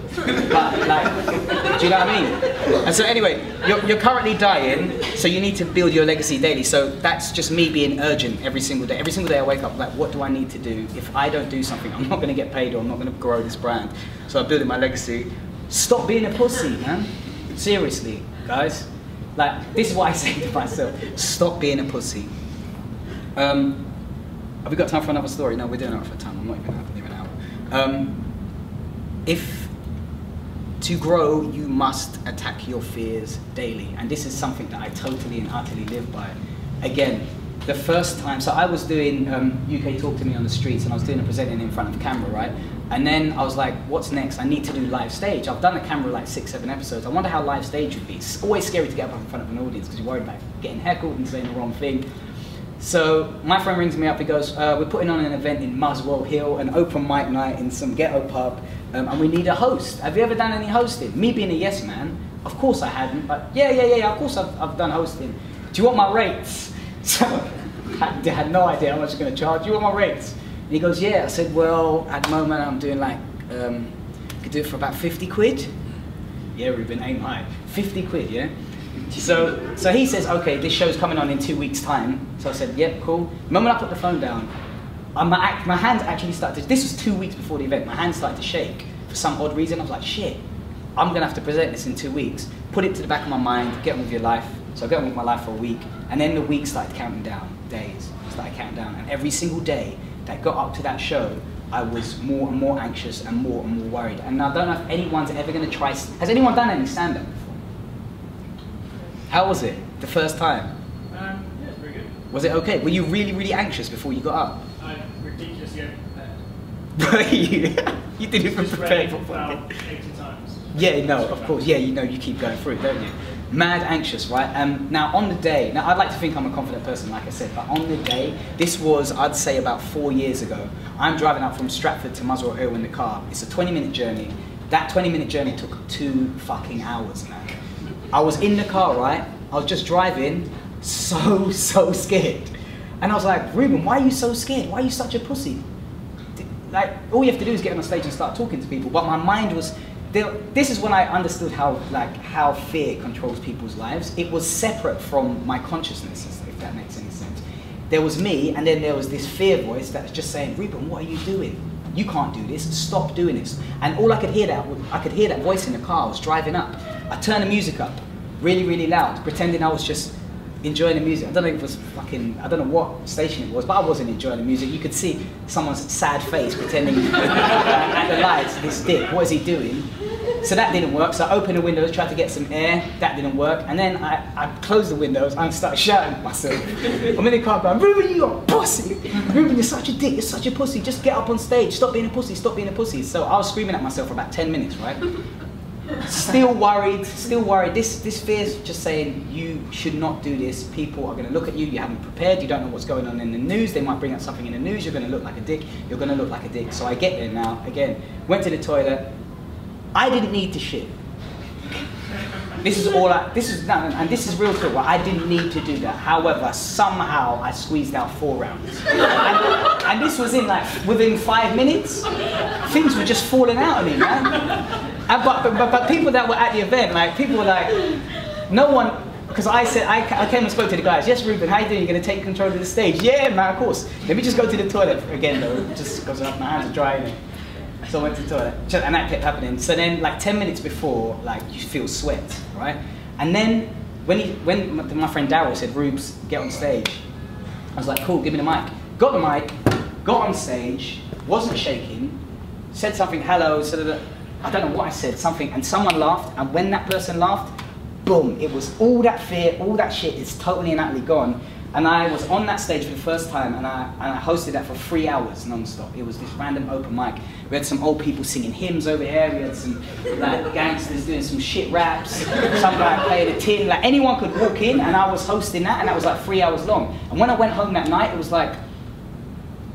But like, do you know what I mean? And so anyway, you're currently dying, so you need to build your legacy daily. So that's just me being urgent every single day. Every single day I wake up like, what do I need to do? If I don't do something, I'm not gonna get paid, or I'm not gonna grow this brand. So I'm building my legacy. Stop being a pussy, man. Seriously, guys. Like, this is what I say to myself. Stop being a pussy. Have we got time for another story? No, we're doing it for time. I'm not even an hour. If to grow, you must attack your fears daily. And this is something that I totally and utterly live by. Again, the first time, so I was doing UK Talk to Me on the streets, and I was doing a presenting in front of camera, right? And then I was like, what's next? I need to do live stage. I've done a camera like 6, 7 episodes. I wonder how live stage would be. It's always scary to get up in front of an audience because you're worried about getting heckled and saying the wrong thing. So my friend rings me up, he goes, we're putting on an event in Muswell Hill, an open mic night in some ghetto pub, and we need a host. Have you ever done any hosting? Me being a yes man, of course I hadn't, but yeah, of course I've done hosting. Do you want my rates? So I had no idea how much I'm going to charge. You want my rates? And he goes, yeah. I said, well, at the moment I'm doing like, could do it for about 50 quid. Yeah, Reuben, aim high. 50 quid, yeah? So he says, okay, this show's coming on in 2 weeks' time. So I said, yep, cool. The moment I put the phone down, my hands actually started to, this was 2 weeks before the event, my hands started to shake for some odd reason. I was like, shit, I'm gonna have to present this in 2 weeks. Put it to the back of my mind, get on with your life. So I got on with my life for a week, and then the week started counting down, days started counting down, and every single day that got up to that show, I was more and more anxious and more worried. And I don't know if anyone's ever gonna try, has anyone done any stand-up before? How was it, the first time? Yeah, it's pretty good. Was it okay? Were you really anxious before you got up? Ridiculously prepared. You didn't even prepare for about 80 times. Yeah, no, of course. Yeah, you know, you keep going through it, don't you? mad anxious, right? Now on the day, now I'd like to think I'm a confident person, like I said, but on the day, this was, I'd say about 4 years ago, I'm driving up from Stratford to Muswell Hill in the car. It's a 20-minute journey. That 20-minute journey took 2 fucking hours, man. I was in the car, right? I was just driving, so scared. And I was like, Reuben, why are you so scared? Why are you such a pussy? Like, all you have to do is get on the stage and start talking to people. But my mind was, this is when I understood how fear controls people's lives. It was separate from my consciousness, if that makes any sense. There was me, and then there was this fear voice that was just saying, Reuben, what are you doing? You can't do this, stop doing this. And all I could hear that voice in the car. I was driving up. I turned the music up, really loud, pretending I was just enjoying the music. I don't know if it was I don't know what station it was, but I wasn't enjoying the music. You could see someone's sad face pretending at the lights, this dick, what is he doing? So that didn't work, so I opened the windows, tried to get some air, that didn't work, and then I closed the windows and started shouting at myself. I'm in the car going, Reuben, you're a pussy! Reuben, you're such a dick, you're such a pussy, just get up on stage, stop being a pussy, stop being a pussy. So I was screaming at myself for about 10 minutes, right? Still worried. This fear's just saying, you should not do this. People are going to look at you, you haven't prepared, you don't know what's going on in the news, they might bring up something in the news, you're going to look like a dick, you're going to look like a dick. So I get there now, again, went to the toilet, I didn't need to shit. This is real talk, right? I didn't need to do that. However, somehow I squeezed out 4 rounds. And this was within 5 minutes, things were just falling out of me, man. But people that were at the event, people were like, no one, because I said, I came and spoke to the guys, yes Reuben, how you doing, you're going to take control of the stage? Yeah man, of course. Let me just go to the toilet again though, just because my hands are dry. So I went to the toilet, and that kept happening. So then 10 minutes before, you feel sweat, right? And then when my friend Daryl said, Rubes, get on stage, I was like, cool, give me the mic. Got the mic, got on stage, wasn't shaking, said something, hello, I don't know what I said, something, and someone laughed, and when that person laughed, boom, it was all that fear, all that shit is totally and utterly gone. And I was on that stage for the first time, and I hosted that for 3 hours non-stop. It was this random open mic. We had some old people singing hymns over here, we had some gangsters doing some shit raps, some guy playing a tin, anyone could walk in, and I was hosting that, and that was 3 hours long. And when I went home that night, it was like,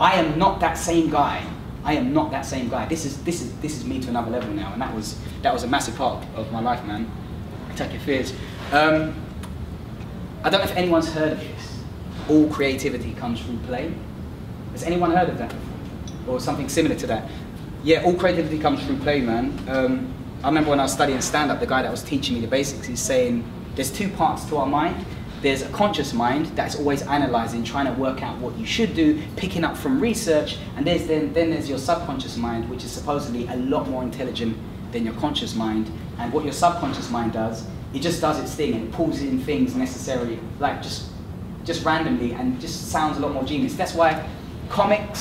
I am not that same guy. I am not that same guy. This is me to another level now, and that was a massive part of my life, man. Attack your fears. I don't know if anyone's heard of this. All creativity comes through play. Has anyone heard of that before? Or something similar to that? Yeah, all creativity comes through play, man. I remember when I was studying stand-up, the guy that was teaching me the basics, he's saying there's 2 parts to our mind. There's a conscious mind that's always analysing, trying to work out what you should do, picking up from research, and then there's your subconscious mind, which is supposedly a lot more intelligent than your conscious mind. And what your subconscious mind does, it just does its thing and it pulls in things necessary, just randomly, and just sounds a lot more genius. That's why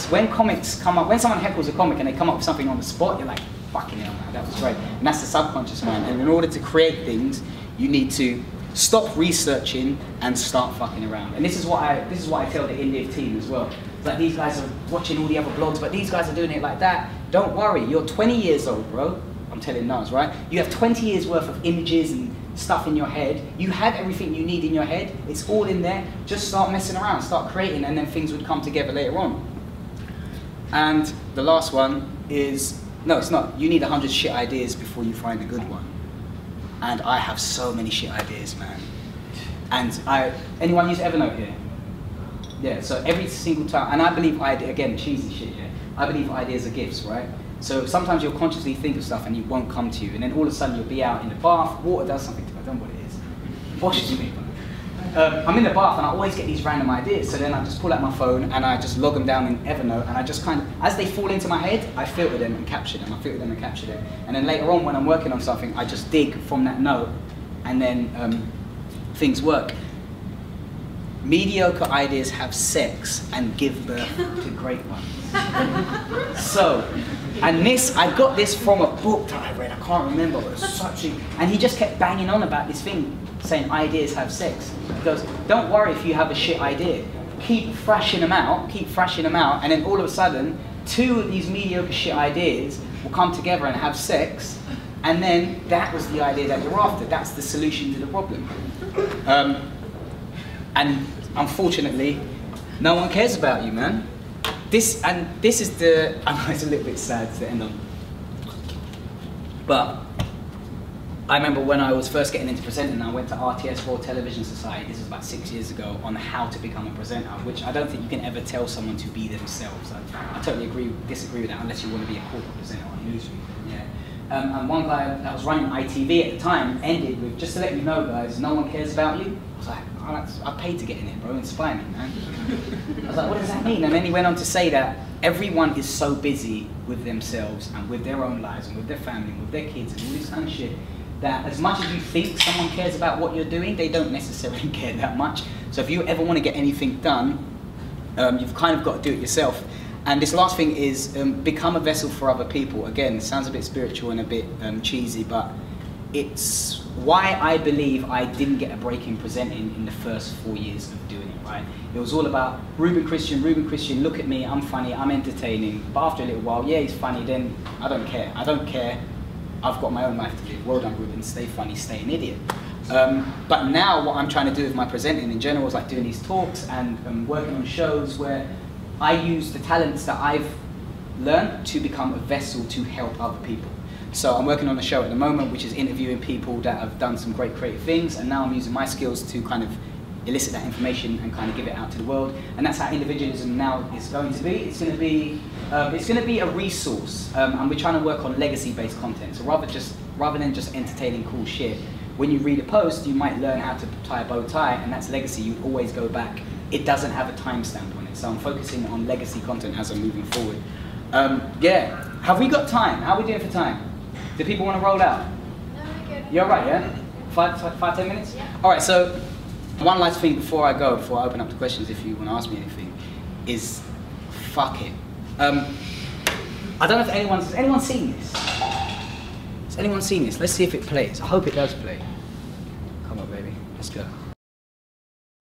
when comics come up, when someone heckles a comic and they come up with something on the spot, you're like, fucking hell, man, that was great. And that's the subconscious mind. And in order to create things, you need to stop researching and start fucking around. And this is what I tell the Indiv team as well. It's like, these guys are watching all the other blogs, but these guys are doing it like that. Don't worry, you're 20 years old, bro. I'm telling Naz, right? You have 20 years worth of images and stuff in your head. You have everything you need in your head. It's all in there. Just start messing around, start creating, and then things would come together later on. And the last one is, no, it's not. You need 100 shit ideas before you find a good one. And I have so many shit ideas, man. And anyone use Evernote here? Yeah, so every single time, and I believe again, cheesy shit, yeah. I believe ideas are gifts, right? So sometimes you'll consciously think of stuff and it won't come to you, and then all of a sudden you'll be out in the bath, water does something to me, I don't know what it is. Washes me. I'm in the bath and I always get these random ideas, so then I just pull out my phone and I just log them down in Evernote, and I just kind of, as they fall into my head, I filter them and capture them, and then later on when I'm working on something, I just dig from that note, and then things work. Mediocre ideas have sex and give birth to great ones. So, and I got this from a book that I read, I can't remember, but it was and he just kept banging on about this thing, saying ideas have sex. He goes, don't worry if you have a shit idea. Keep thrashing them out, and then all of a sudden, 2 of these mediocre shit ideas will come together and have sex, And then that was the idea that you're after. That's the solution to the problem. And unfortunately, no one cares about you, man. This is the, I know it's a little bit sad to end on, but I remember when I was first getting into presenting, I went to RTS Royal Television Society, this was about 6 years ago, on how to become a presenter, which I don't think you can ever tell someone to be themselves. I totally disagree with that, unless you want to be a corporate presenter on Newsweek. Yeah. And one guy that was running ITV at the time ended with, just to let you know guys, no one cares about you. I was like, oh, I paid to get in here, bro, inspire me, man. I was like, what does that mean? And then he went on to say that everyone is so busy with themselves and with their own lives and with their family and with their kids and all this kind of shit, that as much as you think someone cares about what you're doing, they don't necessarily care that much. So if you ever want to get anything done, you've kind of got to do it yourself. And this last thing is become a vessel for other people. Again, it sounds a bit spiritual and a bit cheesy, but it's why I believe I didn't get a break in presenting in the first 4 years of doing it, right? It was all about Reuben Christian, look at me, I'm funny, I'm entertaining. But after a little while, yeah, he's funny, then I don't care. I've got my own life to live. Well done, Reuben, stay funny, stay an idiot. But now what I'm trying to do with my presenting in general is like doing these talks and working on shows where I use the talents that I've learned to become a vessel to help other people. So I'm working on a show at the moment which is interviewing people that have done some great creative things, and now I'm using my skills to kind of elicit that information and kind of give it out to the world. And that's how individualism now is going to be. It's going to be a resource, and we're trying to work on legacy-based content. So rather than just entertaining cool shit, when you read a post, you might learn how to tie a bow tie, and that's legacy. You always go back. It doesn't have a timestamp on it. So I'm focusing on legacy content as I'm moving forward. Yeah. Have we got time? How are we doing for time? Do people want to roll out? No, we're good. You're right, yeah? 5-10 minutes? Yeah. All right, so one last thing before I open up the questions, if you want to ask me anything, is fuck it. I don't know if has anyone seen this? Has anyone seen this? Let's see if it plays. I hope it does play. Come on, baby. Let's go.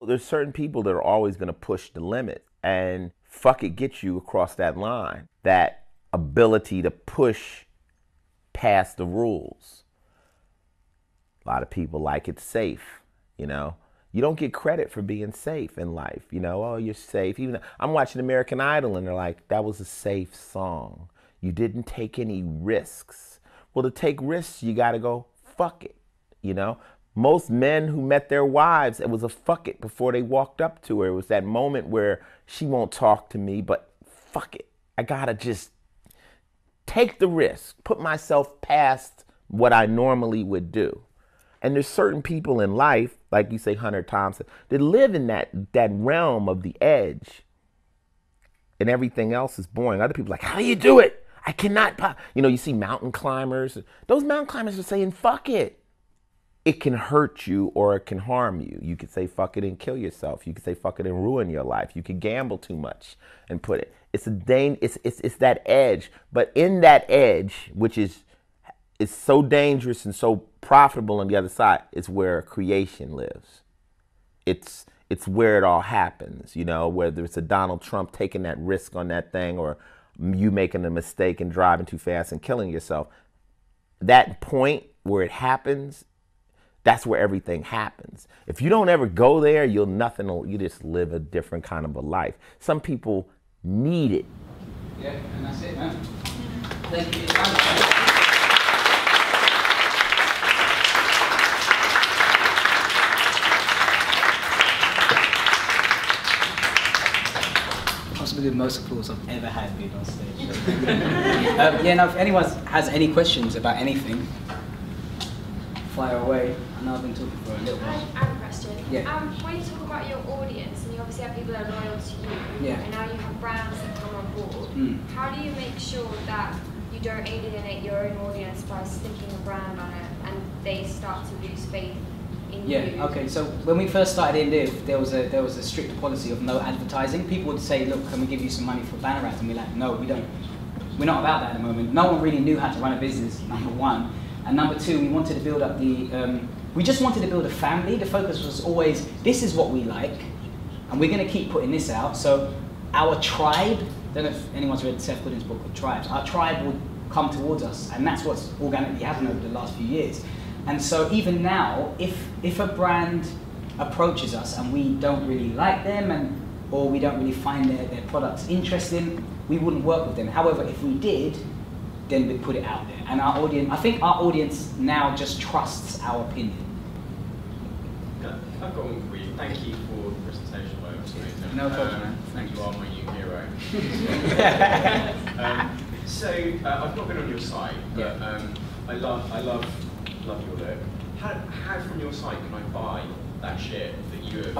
There's certain people that are always going to push the limit, and fuck it gets you across that line. That ability to push past the rules. A lot of people like it safe, you know. You don't get credit for being safe in life, you know. Oh, you're safe. Even I'm watching American Idol and they're like, that was a safe song. You didn't take any risks. Well, to take risks, you got to go fuck it, you know. Most men who met their wives, it was a fuck it before they walked up to her. It was that moment where she won't talk to me, but fuck it. I got to just take the risk, put myself past what I normally would do. And there's certain people in life, like you say, Hunter Thompson, that live in that realm of the edge, and everything else is boring. Other people are like, how do you do it? I cannot, you know, you see mountain climbers. Those mountain climbers are saying, fuck it. It can hurt you or it can harm you. You could say fuck it and kill yourself. You could say fuck it and ruin your life. You could gamble too much and put it. It's that edge. But in that edge, which is so dangerous and so profitable on the other side, it's where creation lives. It's where it all happens, you know, whether it's a Donald Trump taking that risk on that thing or you making a mistake and driving too fast and killing yourself. That point where it happens, that's where everything happens. If you don't ever go there, you just live a different kind of a life. Some people need it. Yeah, and that's it, man. Thank you for your time. Possibly the most applause I've ever had being on stage. Yeah, now if anyone has any questions about anything, fire away. I know I've been talking for a little while. I have a question. Yeah. When you talk about your audience, and you obviously have people that are loyal to you, yeah, and now you have brands that come on board, how do you make sure that you don't alienate your own audience by sticking a brand on it and they start to lose faith in you? Yeah, okay, so when we first started in Live, there was a strict policy of no advertising. People would say, look, can we give you some money for banner ads? And we're like, no, we don't. We're not about that at the moment. No one really knew how to run a business, number one. And number two, we wanted to build up we just wanted to build a family. The focus was always, this is what we like, and we're going to keep putting this out. So our tribe, I don't know if anyone's read Seth Godin's book called Tribes, our tribe come towards us, and that's what's organically happened over the last few years. And so even now, if a brand approaches us and we don't really like them, or we don't really find their products interesting, we wouldn't work with them. However, if we did, then we'd put it out there. And our audience, I think our audience now just trusts our opinion. I've got one for you. Thank you for the presentation, by the way. No problem, man. Thank you. You are my new hero. I've not been on your site, but I love your look. How from your site can I buy that shit that you have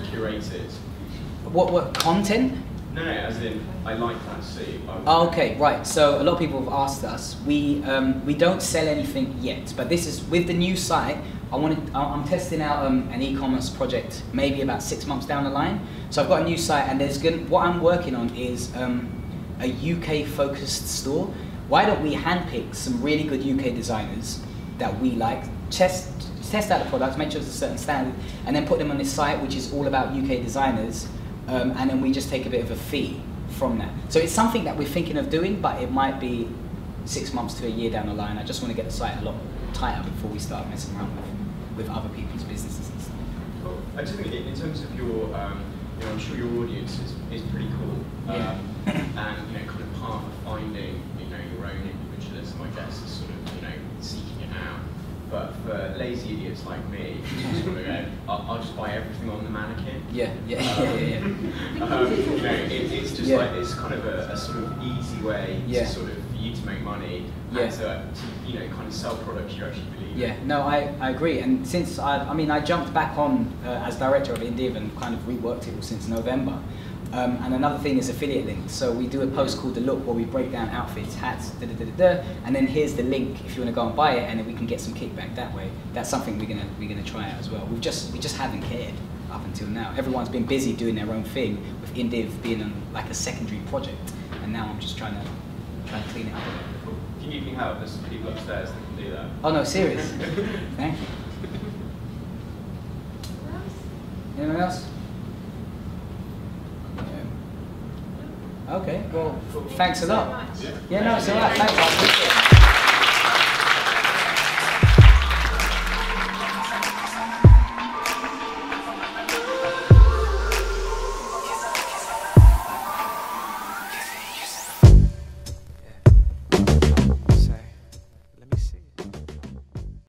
curated? What content? No, as in, I like that suit. Oh, okay, right. So a lot of people have asked us. We don't sell anything yet, but this is with the new site. I'm testing out an e-commerce project, maybe about 6 months down the line. So I've got a new site, and what I'm working on is a UK-focused store. Why don't we handpick some really good UK designers that we like, test out the products, make sure it's a certain standard, and then put them on this site, which is all about UK designers, and then we just take a bit of a fee from that. So it's something that we're thinking of doing, but it might be 6 months to a year down the line. I just want to get the site a lot tighter before we start messing around with other people's businesses and stuff. Cool. I just think in terms of your, I'm sure your audience is pretty cool. And kind of part of finding, your own individualism, I guess, is sort of, seeking it out. But for lazy idiots like me, who sort of go, I'll just buy everything on the mannequin. It's just like, it's kind of a sort of easy way to sort of, for you to make money and to kind of sell products you actually believe in. Yeah, no, I agree. And since I jumped back on as director of Indiv and kind of reworked it since November. And another thing is affiliate links. So we do a post called The Look where we break down outfits, hats, and then here's the link if you want to go and buy it, and then we can get some kickback that way. That's something we're gonna try out as well. We just haven't cared up until now. Everyone's been busy doing their own thing, with Indiv being like a secondary project, and now I'm just trying to clean it up a bit. Cool. If you need any help, there's some people upstairs that can do that. Oh no, serious. Thank you. Anyone else? Okay, well, thanks a lot. Yeah, no, it's all right. Thanks.